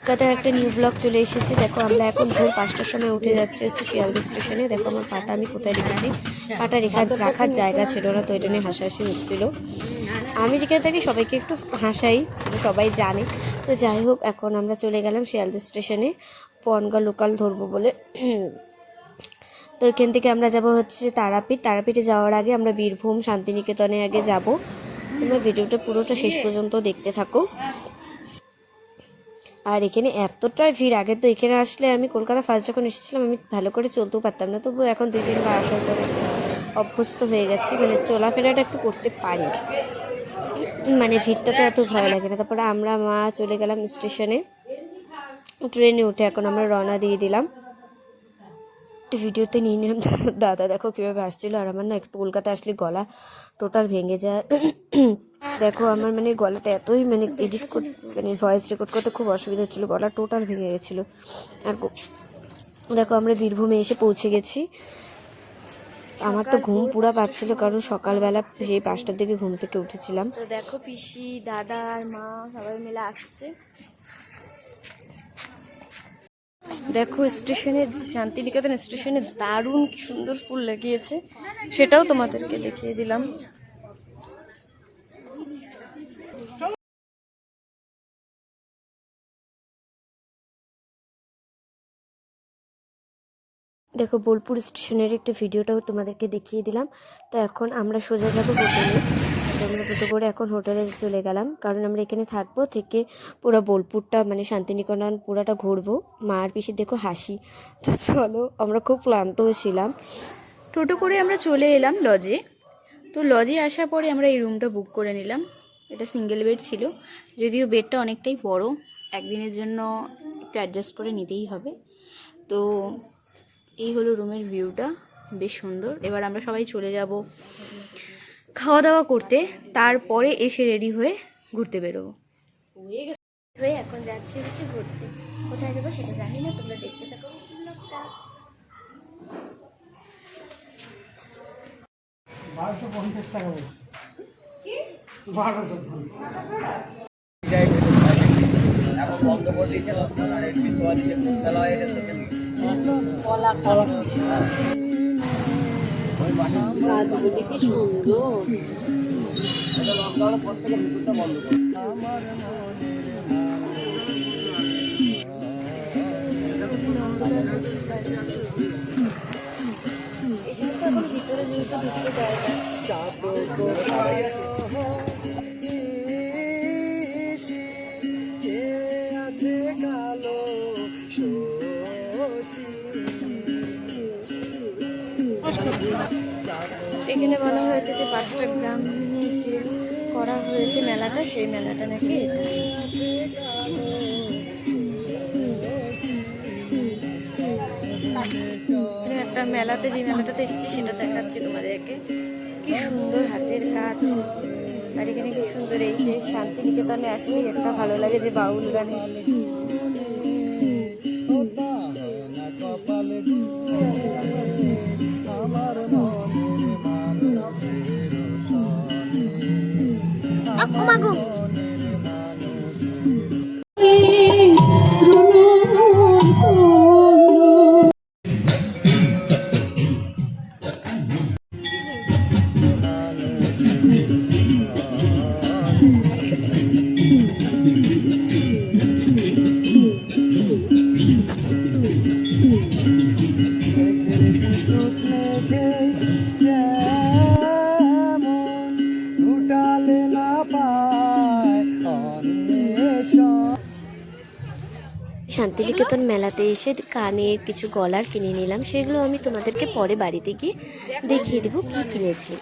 কলকাতার একটা new blog চলে এসেছে। দেখো আমরা এখন ভোর 5টার সময় উঠে যাচ্ছি হচ্ছে শিয়ালদা স্টেশনে। দেখো আমার পাটা আমি কোথায় রেখেছি, পাটা রাখার জায়গা ছিল না, তো এটা নিয়ে হাসাহাসি হচ্ছিল। আমি যেখানে থাকি সবাইকে একটু হাসাই, সবাই জানে। তো যাই হোক, এখন আমরা চলে গেলাম শিয়ালদা স্টেশনে বনগাঁ লোকাল ধরবো বলে। তো এখান থেকে আমরা যাব হচ্ছে তারাপীঠ। তারাপীঠে যাওয়ার আগে আমরা বীরভূম শান্তিনিকেতনে আগে যাব। তোমরা ভিডিওটা পুরোটা শেষ পর্যন্ত দেখতে থাকো। আর এখানে এতটাই ভিড়, আগে তো এখানে আসলে আমি কলকাতা ফার্স্ট যখন এসেছিলাম আমি ভালো করে চলতেও পারতাম না, তবু এখন 2-3 বার আসার পরে অভ্যস্ত হয়ে গেছি, মানে চলাফেরাটা একটু করতে পারি, মানে ভিড়টা তো এত ভয় লাগে না। তারপরে আমরা মা চলে গেলাম স্টেশনে, ট্রেনে উঠে এখন আমরা রওনা দিয়ে দিলাম। একটু ভিডিওতে নিয়ে নিলাম। দাদা দেখো কীভাবে আসছিল, আর আমার না একটু কলকাতা আসলে গলা টোটাল ভেঙে যায়। দেখো আমার মানে গলাটা এতই মানে মানে ভয়েস রেকর্ড করতে খুব অসুবিধা হচ্ছিলো, গলা টোটাল ভেঙে গেছিলো। আর দেখো আমরা বীরভূমে এসে পৌঁছে গেছি। আমার তো ঘুম পুরা পাচ্ছিল, কারণ সকালবেলা সেই 5টার দিকে ঘুম থেকে উঠেছিলাম। তো দেখো পিসি, দাদা আর মা সবাই মিলে আসছে। দেখো স্টেশনে, শান্তিনিকেতন স্টেশনে দারুণ সুন্দর ফুল লাগিয়েছে, সেটাও তোমাদেরকে দেখিয়ে দিলাম। দেখো বোলপুর স্টেশনের একটা ভিডিওটাও তোমাদেরকে দেখিয়ে দিলাম। তো এখন আমরা সোজা যাবো হোটেলে। আমরা টোটো করে এখন হোটেলে চলে গেলাম, কারণ আমরা এখানে থাকবো, থেকে পুরো বোলপুরটা মানে শান্তিনিকেতন পুরাটা ঘুরবো। মা আর পিসির দেখো হাসি। তো চলো, আমরা খুব ক্লান্ত ছিলাম। টোটো করে আমরা চলে এলাম লজে। তো লজে আসার পরে আমরা এই রুমটা বুক করে নিলাম। এটা সিঙ্গেল বেড ছিল, যদিও বেডটা অনেকটাই বড়, একদিনের জন্য একটু অ্যাডজাস্ট করে নিতেই হবে। তো এই হলো রুমের ভিউটা, বেশ সুন্দর। এবার আমরা সবাই চলে যাব খাওয়া দাওয়া করতে, তারপরে এসে রেডি হয়ে ঘুরতে বেরোবো। এখন যাচ্ছি হচ্ছে ঘুরতে, কোথায় যাবো সেটা জানি না, তোমরা দেখতে থাকো ব্লগটা। 1250 টাকা বলছি। 1250 গাছগুলি কি সুন্দর। ভিতরে যেহেতু ঢুকতে দেয় না, এখানে বলা হয়েছে যে 5টা গ্রাম নিয়ে যে করা হয়েছে মেলাটা, সেই মেলাটা নাকি একটা মেলাতে, যে মেলাটাতে এসেছি সেটা দেখাচ্ছি তোমাদেরকে। কি সুন্দর হাতের কাজ, আর এখানে কি সুন্দর এই সেই শান্তিনিকেতনে আসলে একটা ভালো লাগে যে বাউল গানে। শান্তিনিকেতন মেলাতে এসে কানে কিছু গলার কিনে নিলাম, সেগুলো আমি তোমাদেরকে পরে বাড়িতে গিয়ে দেখিয়ে দেবো কি কিনেছি।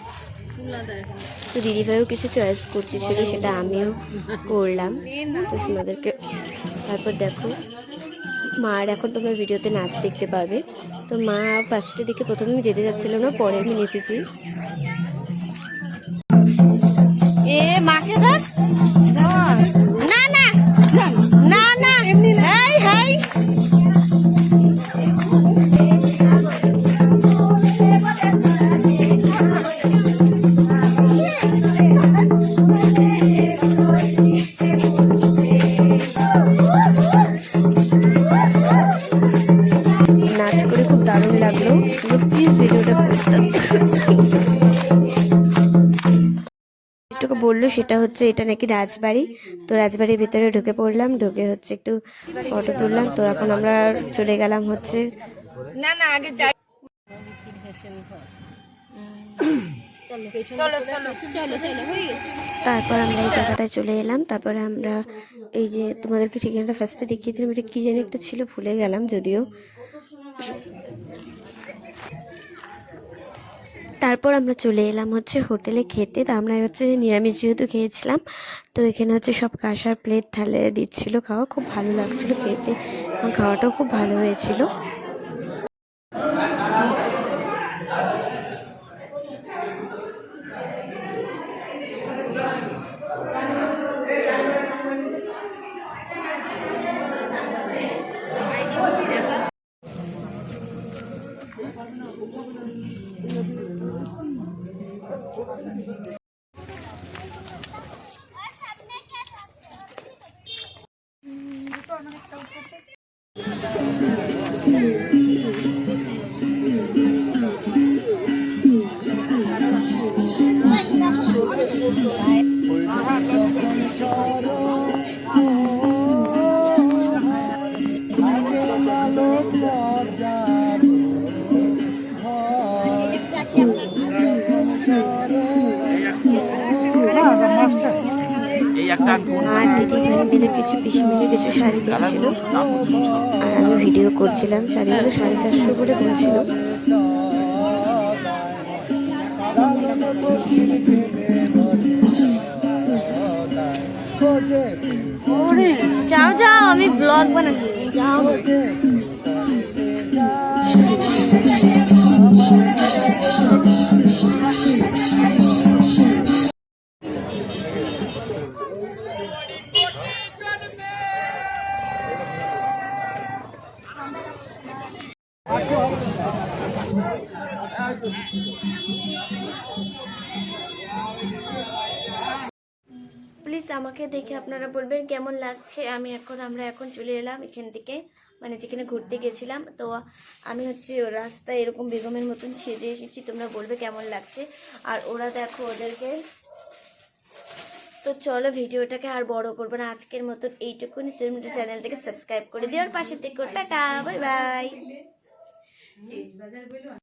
তো দিদিভাইও কিছু চয়েস করতেছিল, সেটা আমিও করলাম, তো তোমাদেরকে। তারপর দেখো মার এখন তোমরা ভিডিওতে নাচ দেখতে পারবে। তো মা ফার্স্টে দেখে প্রথমে আমি যেতে যাচ্ছিল না, পরে আমি নেচেছি। এ মাকে দেখ, না না না না, হাই হাই। সেটা হচ্ছে এটা নাকি রাজবাড়ি। তো রাজবাড়ির ভিতরে ঢুকে পড়লাম, ঢুকে হচ্ছে একটু ফটো তুললাম। তো এখন আমরা চলে গেলাম হচ্ছে তারপর আমরা এই জায়গাটায় চলে এলাম। তারপরে আমরা এই যে তোমাদেরকে ঠিকানাটা ফার্স্টে দেখিয়েছিলাম, এটা কি জানি একটা ছিল, ভুলে গেলাম যদিও। তারপর আমরা চলে এলাম হচ্ছে হোটেলে খেতে। তো আমরা হচ্ছে নিরামিষ যেহেতু খেয়েছিলাম, তো এখানে হচ্ছে সব কাঁসার প্লেট থালে দিচ্ছিল খাওয়া, খুব ভালো লাগছিল খেতে এবং খাওয়াটাও খুব ভালো হয়েছিল। আর দিদি ভাই মিলে কিছু পিসি মিলে কিছু শাড়ি দিচ্ছিল, আর আমি ভিডিও করছিলাম। শাড়িগুলো 450 করে বলছিল। যাও যাও, আমি ব্লগ বানাচ্ছি, যাও। প্লিজ আমাকে দেখে আপনারা বলবেন কেমন লাগছে। আমরা এখন চলে এলাম এখান থেকে, মানে যেখানে ঘুরতে গেছিলাম। তো আমি হচ্ছে রাস্তায় এরকম বেগমের মতন সেজে এসেছি, তোমরা বলবে কেমন লাগছে। আর ওরা দেখো ওদেরকে। তো চলো ভিডিওটাকে আর বড় করবো না, আজকের মতন এইটুকুনি। তুমি চ্যানেলটাকে সাবস্ক্রাইব করে দিও আর পাশে থেকে টাটা, বাই বাই।